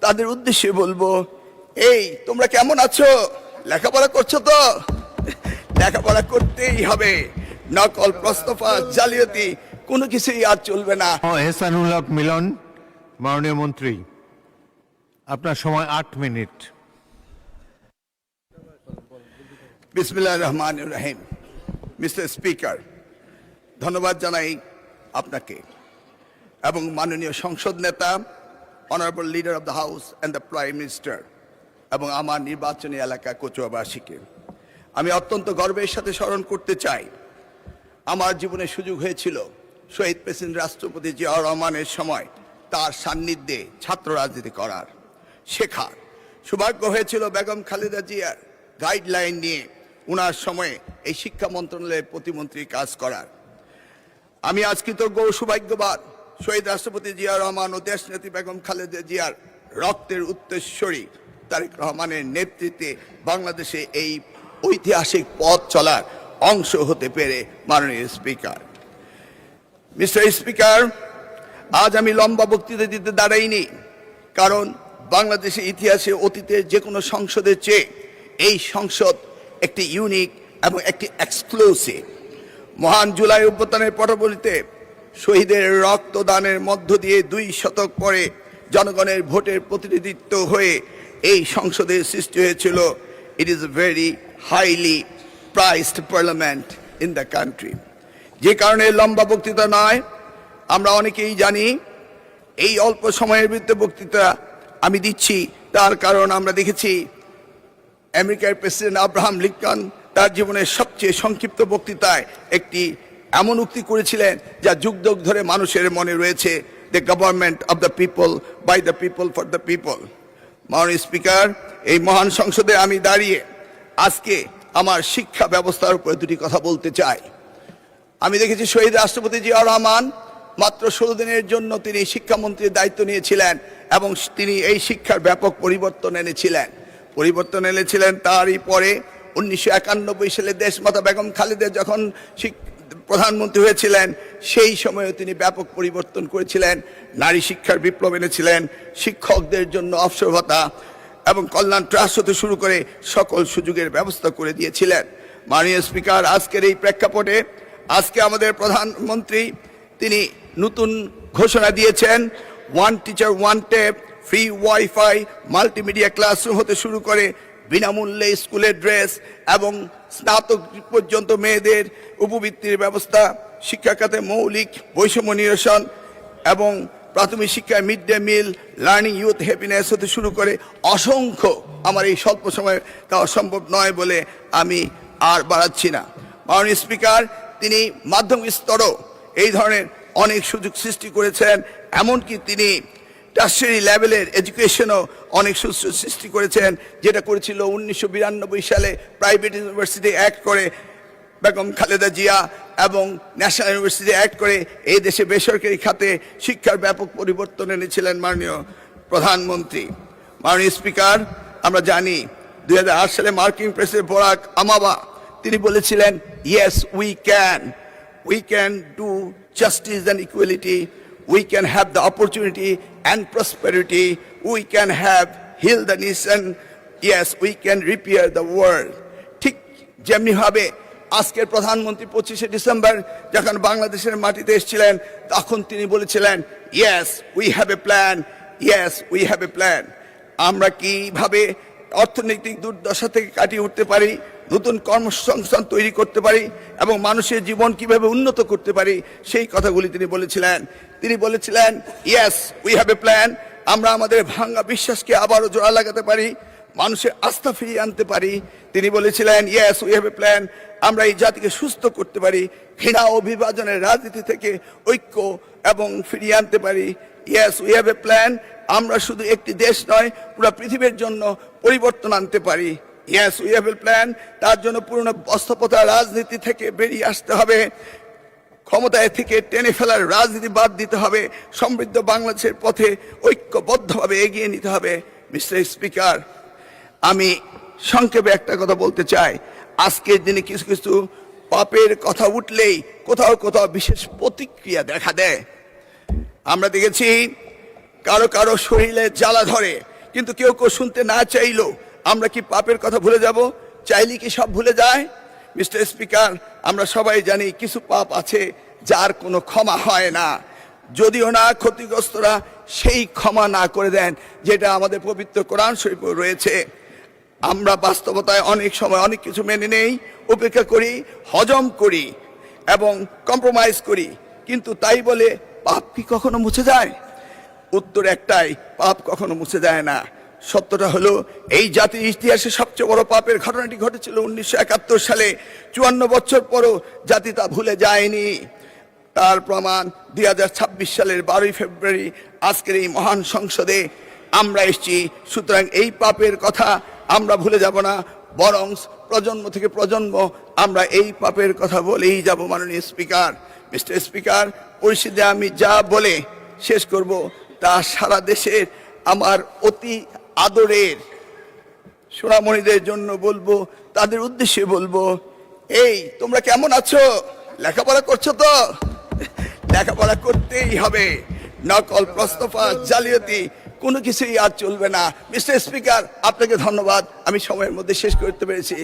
তাদের উদ্দেশ্যে বলবো, এই তোমরা কেমন আছো? লেখাপড়া করছো তো? লেখাপড়া করতেই হবে, নকল প্রস্তফা জালিয়াতি কোনো কিছুই আর চলবে না। এহসানুল হক মিলন, মাননীয় মন্ত্রী, আপনার সময় 8 মিনিট। বিসমিল্লাহির রহমানির রহিম। মিস্টার স্পিকার, ধন্যবাদ জানাই আপনাকে এবং মাননীয় সংসদ নেতা, honourable leader of the house and the prime minister এবং আমার নির্বাচনী এলাকা কচুয়াবাসীকে আমি অত্যন্ত গর্বের সাথে স্মরণ করতে চাই, আমার জীবনে সুযোগ হয়েছিল শহীদ প্রেসিডেন্ট রাষ্ট্রপতি জিয়াউর রহমানের সময় তার সান্নিধ্যে ছাত্র রাজনীতি করার, শেখার সৌভাগ্য হয়েছিল বেগম খালেদা জিয়ার গাইডলাইন নিয়ে ওনার সময়ে এই শিক্ষা মন্ত্রণালয়ের প্রতিমন্ত্রী কাজ করার। আমি আজ কৃতজ্ঞ ও সৌভাগ্যবান শহীদ রাষ্ট্রপতি জিয়াউর রহমান ও দেশনেত্রী বেগম খালেদা জিয়ার রক্তের উত্তরসূরি তারেক রহমানের নেতৃত্বে বাংলাদেশে এই ঐতিহাসিক পথ চলার অংশ হতে পেরে। মাননীয় স্পিকার, মিস্টার স্পিকার, আজ আমি লম্বা বক্তৃতা দিতে দাঁড়াইনি, কারণ বাংলাদেশের ইতিহাসে অতীতের যে কোনো সংসদের চেয়ে এই সংসদ একটি ইউনিক এবং একটি এক্সক্লুসিভ। মহান জুলাই অভ্যুত্থানের পটভূমিতে শহীদের রক্তদানের মধ্য দিয়ে 2 শতক পরে জনগণের ভোটের প্রতিনিধিত্ব হয়ে এই সংসদের সৃষ্টি হয়েছিল। It is a very highly priced parliament in the country. যে কারণে লম্বা বক্তৃতা নয়, আমরা অনেকেই জানি এই অল্প সময়ের ভিতরে বক্তৃতা আমি দিচ্ছি, তার কারণ আমরা দেখেছি আমেরিকার প্রেসিডেন্ট আব্রাহাম লিঙ্কন তার জীবনের সবচেয়ে সংক্ষিপ্ত বক্তৃতায় একটি এমন উক্তি করেছিলেন যা যুগ যুগ ধরে মানুষের মনে রয়েছে, the government of the people, by the people, for the people. মাননীয় স্পিকার, এই মহান সংসদে আমি দাঁড়িয়ে আজকে আমার শিক্ষা ব্যবস্থার উপরে 2টি কথা বলতে চাই। আমি দেখেছি শহীদ রাষ্ট্রপতি জিয়াউর রহমান মাত্র 16 দিনের জন্য তিনি শিক্ষামন্ত্রীর দায়িত্ব নিয়েছিলেন এবং তিনি এই শিক্ষার ব্যাপক পরিবর্তন এনেছিলেন। তারই পরে 1991 সালে দেশমাতা বেগম খালেদা যখন প্রধানমন্ত্রী হয়েছিলেন, সেই সময়ে তিনি ব্যাপক পরিবর্তন করেছিলেন, নারী শিক্ষার বিপ্লব এনেছিলেন, শিক্ষকদের জন্য অবসর ভাতা এবং কল্যাণ ট্রাস্ট হতে শুরু করে সকল সুযোগের ব্যবস্থা করে দিয়েছিলেন। মাননীয় স্পিকার, আজকের এই প্রেক্ষাপটে আজকে আমাদের প্রধানমন্ত্রী তিনি নতুন ঘোষণা দিয়েছেন, 1 teacher 1 tab, free wifi, multimedia classroom হতে শুরু করে বিনামূল্যে স্কুলের ড্রেস এবং স্নাতক পর্যন্ত মেয়েদের উপবৃত্তির ব্যবস্থা, শিক্ষা খাতে মৌলিক বৈষম্য নিরসন এবং প্রাথমিক শিক্ষায় mid day meal, learning youth happiness হতে শুরু করে অসংখ্য, আমার এই স্বল্প সময়ে তা অসম্ভব নয় বলে আমি আর বাড়াচ্ছি না। মাননীয় স্পিকার, তিনি মাধ্যমিক স্তরও এই ধরনের অনেক সুযোগ সৃষ্টি করেছেন, এমনকি তিনি টার্সিয়ারি লেভেলের এডুকেশনও অনেক সুযোগ সৃষ্টি করেছেন, যেটা করেছিল 1992 সালে প্রাইভেট ইউনিভার্সিটি অ্যাক্ট করে বেগম খালেদা জিয়া এবং ন্যাশনাল ইউনিভার্সিটি অ্যাক্ট করে এই দেশে বেসরকারি খাতে শিক্ষার ব্যাপক পরিবর্তন এনেছিলেন মাননীয় প্রধানমন্ত্রী। মাননীয় স্পিকার, আমরা জানি 2008 সালে মার্কিন প্রেসিডেন্ট বারাক ওবামা তিনি বলেছিলেন, yes we can do justice and equality, we can have the opportunity and prosperity, we can have heal the nation, yes, we can repair the world. ঠিক যেমনি ভাবে আজকের প্রধানমন্ত্রী 25শে ডিসেম্বর যখন বাংলাদেশের মাটিতে এসেছিলেন, তখন তিনি বলেছিলেন, yes, we have a plan, yes, we have a plan. আমরা কিভাবে অর্থনৈতিক দুর্দশা থেকে কাটিয়ে উঠতে পারি, নতুন কর্মসংস্থান তৈরি করতে পারি এবং মানুষের জীবন কিভাবে উন্নত করতে পারি, সেই কথাগুলি তিনি বলেছিলেন, yes we have a plan. আমরা আমাদের ভাঙা বিশ্বাসকে আবারও জোড়া লাগাতে পারি, মানুষের আস্থা ফিরিয়ে আনতে পারি। তিনি বলেছিলেন, yes we have a plan. আমরা এই জাতিকে সুস্থ করতে পারি, ঘৃণা ও বিভাজনের রাজনীতি থেকে ঐক্য এবং ফিরিয়ে আনতে পারি। Yes we have a plan. আমরা শুধু একটি দেশ নয়, পুরো পৃথিবীর জন্য পরিবর্তন আনতে পারি। Yes we have a plan. তার জন্য পুরনো বস্ত্রপ্রথা রাজনীতি থেকে বেরিয়ে আসতে হবে, ক্ষমতায় থেকে টেনে ফেলার রাজনীতি বাদ দিতে হবে, সমৃদ্ধ বাংলাদেশের পথে ঐক্যবদ্ধভাবে এগিয়ে নিতে হবে। মিস্টার স্পিকার, আমি সংক্ষেপে একটা কথা বলতে চাই। আজকের দিনে কিছু কিছু পাপের কথা উঠলেই কোথাও কোথাও বিশেষ প্রতিক্রিয়া দেখা দেয়। আমরা দেখেছি কারো কারো শরীরে জ্বালা ধরে, কিন্তু কেউ কেউ শুনতে না চাইলো আমরা কি পাপের কথা ভুলে যাব? চাইলে কি সব ভুলে যায়? মিস্টার স্পিকার, আমরা সবাই জানি কিছু পাপ আছে যার কোনো ক্ষমা হয় না, যদিও না ক্ষতিগ্রস্তরা সেই ক্ষমা না করে দেন যেটা আমাদের পবিত্র কোরআন শরীফে রয়েছে। আমরা বাস্তবতায় অনেক সময় অনেক কিছু মেনে নেই, উপেক্ষা করি, হজম করি এবং কম্প্রোমাইজ করি, কিন্তু তাই বলে পাপ কি কখনো মুছে যায়? উত্তর একটাই, পাপ কখনো মুছে যায় না। সত্যটা হলো এই জাতির ইতিহাসে সবচেয়ে বড় পাপের ঘটনাটি ঘটেছিল 1971 সালে। 54 বছর পরও জাতি তা ভুলে যায়নি। তার প্রমাণ 2026 সালের 12 ফেব্রুয়ারি আজকের এই মহান সংসদে আমরা এসেছি। সুতরাং এই পাপের কথা আমরা ভুলে যাব না, বরং প্রজন্ম থেকে প্রজন্ম আমরা এই পাপের কথা বলেই যাব। মাননীয় স্পিকার, মিস্টার স্পিকার, পরিস্থিতি আমি যা বলে শেষ করব তা সারা দেশের আমার অতি আদরের সোনামণিদের জন্য বলবো, তাদের উদ্দেশ্যে বলবো, এই তোমরা কেমন আছো? লেখাপড়া করছো তো? লেখাপড়া করতেই হবে। নকল, প্রস্তফা, জালিয়াতি কোনো কিছুই আর চলবে না। মিস্টার স্পিকার, আপনাকে ধন্যবাদ, আমি সময়ের মধ্যে শেষ করতে পেরেছি।